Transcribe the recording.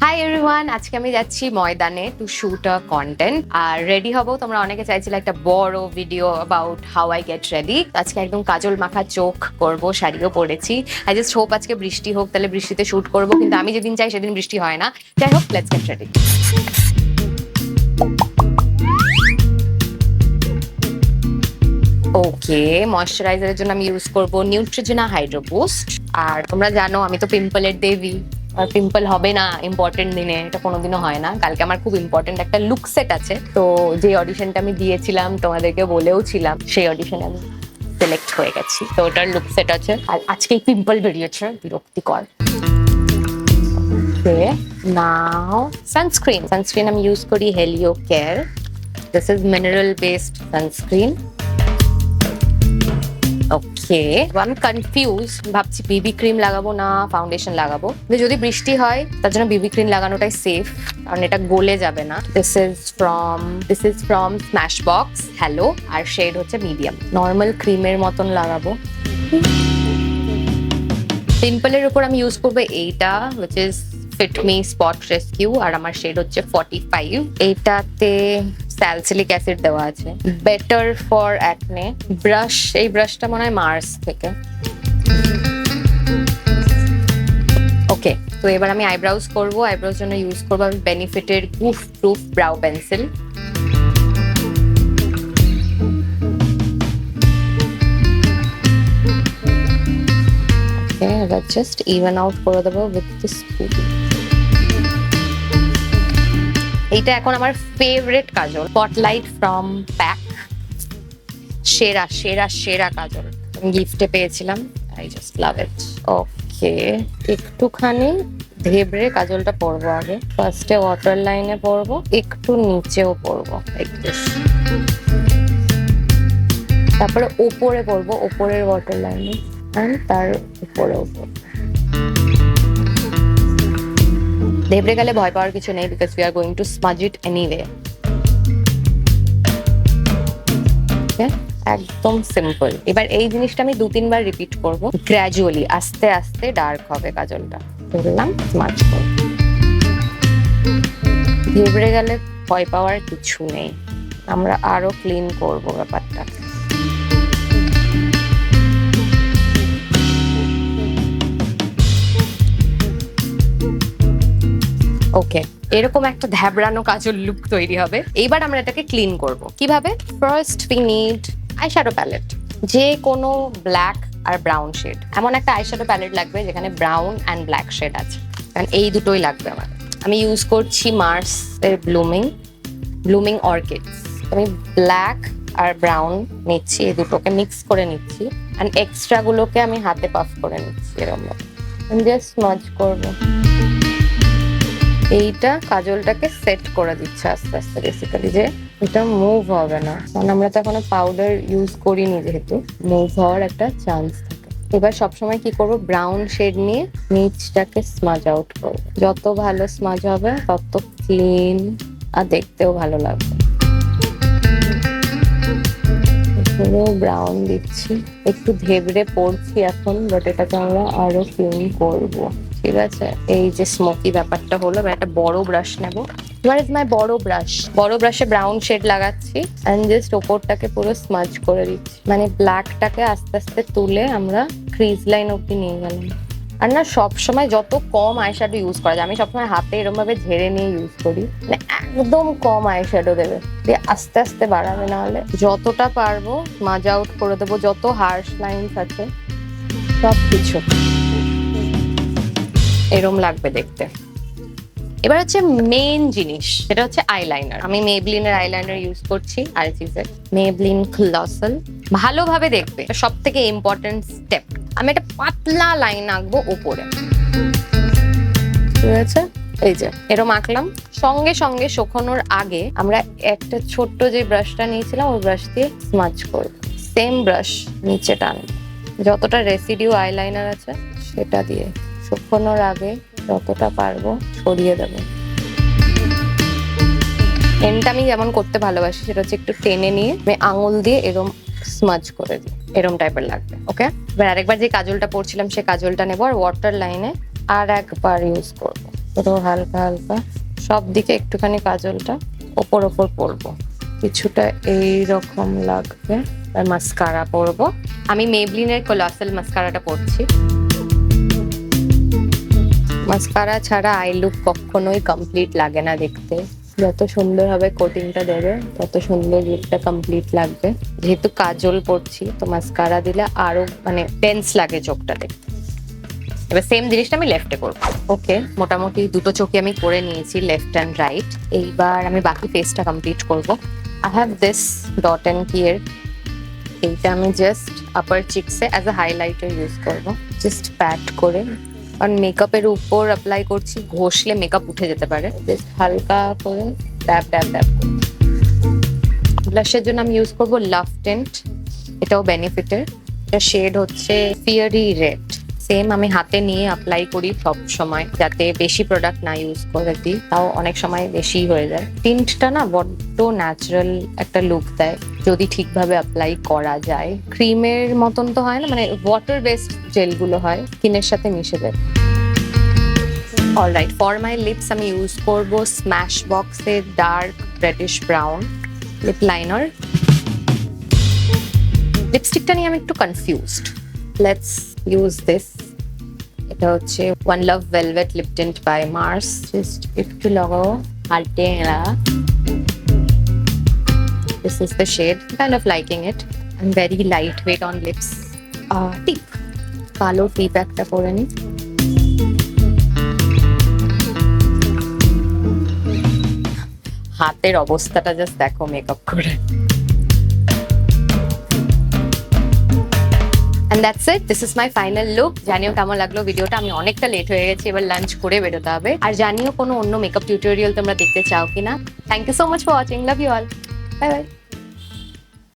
Hi everyone, আজকে আমি যাচ্ছি ময়দানে টু শুট আ কন্টেন্ট আর রেডি হব। তোমরা অনেকে চাইছিলে একটা বড় video about how I get ready. আজকে একদম কাজল মাখা চোখ করব, শাড়িও পরেছি। আই জাস্ট হোপ আজকে বৃষ্টি হোক, তাহলে বৃষ্টিতে শুট করব, কিন্তু আমি যেদিন চাই সেদিন বৃষ্টি হয় না। যাই হোক, লেটস গেট রেডি। ওকে, ময়শ্চারাইজারের জন্য আমি ইউজ করব নিউট্রিজেনা হাইড্রো বুস্ট। আর তোমরা জানো আমি তো পিম্পলের দেবী, আর পিম্পল হবে না ইম্পর্টেন্ট দিনে, এটা কোনোদিনও হয় না। কালকে আমার খুব ইম্পর্টেন্ট একটা লুক সেট আছে, তো যে অডিশনটা আমি দিয়েছিলাম তোমাদেরকে বলেও ছিলাম, সেই অডিশনে আমি সিলেক্ট হয়ে গেছি। তো ওটার লুক সেট আছে, আর আজকেই পিম্পল বেরিয়েছে, বিরক্তিকর। নাও সানস্ক্রিন আমি ইউজ করি Heliocare. This is mineral based sunscreen. Okay, আমি কনফিউজ, ভাবছি বিবি ক্রিম লাগাবো না ফাউন্ডেশন লাগাবো। যদি বৃষ্টি হয় তার জন্য বিবি ক্রিম লাগানোটাই সেফ, কারণ এটা গলে যাবে না। This is from Smashbox halo, আর শেড হচ্ছে মিডিয়াম। নর্মাল ক্রিমের মতন লাগাবো। পিম্পলের উপর আমি ইউজ করবো এইটা, which is fit me spot rescue, আর আমার শেড হচ্ছে 45। এইটাতে স্যালিসিলিক অ্যাসিড দেওয়া আছে, বেটার ফর অ্যাকনে। ব্রাশ, এই ব্রাশটা মনে হয় মার্স থেকে। ওকে, তো এবার আমি আইব্রাউজ করবো। আইব্রাউজ জন্য ইউজ করবো আমি বেনিফিটের গুফ প্রুফ ব্রাউ পেন্সিল। এবার জাস্ট ইভেন আউট করে দেবো উইথ দিস স্পুন। এইটা এখন আমার favourite Kajal, spotlight from pack. সেরা সেরা সেরা কাজল, আমি গিফটে পেয়েছিলাম। আই জাস্ট লাভ ইট। ওকে, একটুখানি ধেবড়ে কাজলটা পরবো আগে। ফার্স্টে ওয়াটার লাইনে পরবো, একটু নিচেও পরবো লাইক দিস। তারপরে ওপরে পরবো, ওপরের ওয়াটার লাইনে, তার উপরেও পরবো। ধেবড়ে গেলে ভয় পাওয়ার কিছু নেই, because we are going to smudge it anyway. একদম সিম্পল। এবার এই জিনিসটা আমি 2-3 বার রিপিট করব, গ্র্যাজুয়ালি, আস্তে আস্তে ডার্ক হবে কাজলটা। বললাম স্মাজ করব। ধেবড়ে গেলে ভয় পাওয়ার কিছু নেই, আমরা আরো ক্লিন করব ব্যাপারটা। ওকে, এরকম একটা ধ্যাবড়ানো কাজল লুক তৈরি হবে। এইবার আমরা এটাকে ক্লিন করব। কিভাবে? First we need eyeshadow palette, যে কোনো ব্ল্যাক আর ব্রাউন শেড। এমন একটা আইশ্যাডো প্যালেট লাগবে যেখানে ব্রাউন অ্যান্ড ব্ল্যাক শেড আছে, কারণ এই দুটোই লাগবে আমার। আমি ইউজ করছি মার্স এর ব্লুমিং অর্কিডস। আমি ব্ল্যাক আর ব্রাউন নিচ্ছি, এই দুটোকে মিক্স করে নিচ্ছি, অ্যান্ড এক্সট্রা গুলোকে আমি হাতে পাফ করে নিচ্ছি এরকম। আমি জাস্ট স্মাজ করবো। এইটা কাজলটাকে সেট করে দিচ্ছে আস্তে আস্তে, বেসিক্যালি যে এটা মুভ হবে না, কারণ আমরা তো এখনো পাউডার ইউজ করিনি, যেহেতু মুভ হওয়ার একটা চান্স থাকে। এবার সবসময় কি করবো, ব্রাউন শেড নিয়ে নিচটাকে স্মাজ আউট করবো। যত ভালো স্মাজ হবে তত ক্লিন আর দেখতেও ভালো লাগবে। পুরো ব্রাউন দিচ্ছি, একটু ধেবড়ে পড়ছি এখন, বাট এটাকে আমরা আরো ক্লিন করবো। ঠিক আছে, এই যে স্মোকি ব্যাপারটা হলো। একটা বড় ব্রাশ নেবো। হোয়ার ইজ মাই বড় ব্রাশ? বড় ব্রাশে ব্রাউন শেড লাগাচ্ছি, এন্ড জাস্ট ওপরটাকে পুরো স্মাজ করে দিচ্ছি, মানে ব্ল্যাকটাকে আস্তে আস্তে তুলে আমরা ক্রিজ লাইন অব্দি নিয়ে গেলাম। আর না, সবসময় যত কম আইশ্যাডো ইউজ করা যায়, আমি সবসময় হাতে এরকম ভাবে ঝেড়ে নিয়ে ইউজ করি, মানে একদম কম আইশ্যাডো দেবে, দিয়ে আস্তে আস্তে বাড়াবে, না হলে যতটা পারবো স্মাজ আউট করে দেবো যত হার্শ লাইনস আছে সব কিছু। এরম লাগবে দেখতে। এবার হচ্ছে মেইন জিনিস, সেটা হচ্ছে আইলাইনার। আমি মেবলিনের আইলাইনার ইউজ করছি, আরচিজের মেবলিন ক্লসাল। ভালোভাবে দেখবে, সব থেকে ইম্পর্টেন্ট স্টেপ। আমি একটা পাতলা লাইন আঁকবো ওপরে, ঠিক আছে? এই যে এরম আঁকলাম। সঙ্গে সঙ্গে শোকানোর আগে আমরা একটা ছোট্ট যে ব্রাশটা নিয়েছিলাম ওই ব্রাশ দিয়ে স্মাজ করব। সেম ব্রাশ নিচে টানবো, যতটা রেসিডিউ আইলাইনার আছে সেটা দিয়ে শুকানোর আগে যতটা পারবো ছড়িয়ে দেবো। এন্ডটা আমি যেমন করতে ভালোবাসি, সেটা হচ্ছে একটু টেনে নিয়ে আমি আঙুল দিয়ে এরম স্মাজ করে দিই, এরম টাইপের লাগবে। ওকে, এবার আরেকবার যে কাজলটা পরছিলাম সে কাজলটা নেবো, আর ওয়াটার লাইনে আর একবার ইউজ করবো। পুরো হালকা হালকা সব দিকে একটুখানি কাজলটা ওপর ওপর পরবো, কিছুটা এইরকম লাগবে। আর মাস্কারা পরবো, আমি মেবলিনের কোলাসেল মাস্কারাটা পরছি। মাস্কারা ছাড়া আই লুক কখনোই কমপ্লিট লাগে না দেখতে। যত সুন্দরভাবে কোটিংটা দেবে তত সুন্দর লুকটা কমপ্লিট লাগবে। যেহেতু কাজল পরছি তো মাস্কারা দিলে আরো মানে টেন্স লাগে চোখটা দেখতে। এবার সেম জিনিসটা আমি লেফটে করবো। ওকে, মোটামুটি দুটো চোখে আমি করে নিয়েছি, লেফট অ্যান্ড রাইট। এইবার আমি বাকি ফেসটা কমপ্লিট করবো। I have this dot and কিয়ের, এইটা আমি জাস্ট আপার চিকসে অ্যাজ আ হাইলাইটার ইউজ করবো, জাস্ট প্যাট করে। কারণ মেকআপের উপর অ্যাপ্লাই করছি, ঘষলে মেকআপ উঠে যেতে পারে। জাস্ট হালকা করে ট্যাপ ট্যাপ ট্যাপ। ব্লাশের জন্য আমি ইউজ করবো লাভ টেন্ট, এটাও বেনিফিটের। এটা শেড হচ্ছে ফিয়ারি রেড। সেম আমি হাতে নিয়ে অ্যাপ্লাই করি সব সময়, যাতে বেশি প্রোডাক্ট না ইউজ করে দিই, তাও অনেক সময় বেশি হয়ে যায়। টিন্টটা না বড্ড ন্যাচারাল একটা লুক দেয় যদি ঠিকভাবে অ্যাপ্লাই করা যায়। ক্রিমের মতন তো হয় না, মানে ওয়াটার বেসড জেলগুলো হয়, স্কিনের সাথে মিশে যায়। অলরাইট, ফর মাই লিপস আমি ইউজ করব স্ম্যাশ বক্সের dark reddish brown lip liner. লিপস্টিকটা নিয়ে আমি একটু কনফিউজড, লেটস ইউজ দিস। এটা হচ্ছে one love velvet lip tint by Mars. Just একটু লাগাও হালটে এলা। This is the shade, kind of liking it and very lightweight on lips. Tip, কালো টিপ একটা করে নি। হাতের অবস্থাটা জাস্ট দেখো মেকআপ করে। And that's it. This is my final look. জানিও কেমন লাগলো ভিডিওটা। আমি অনেকটা লেট হয়ে গেছি, এবার লাঞ্চ করে বেরোতে হবে। আর জানিও কোনো অন্য মেকআপ টিউটোরিয়াল তোমরা দেখতে চাও কিনা। Thank you so much for watching, love you all, bye by.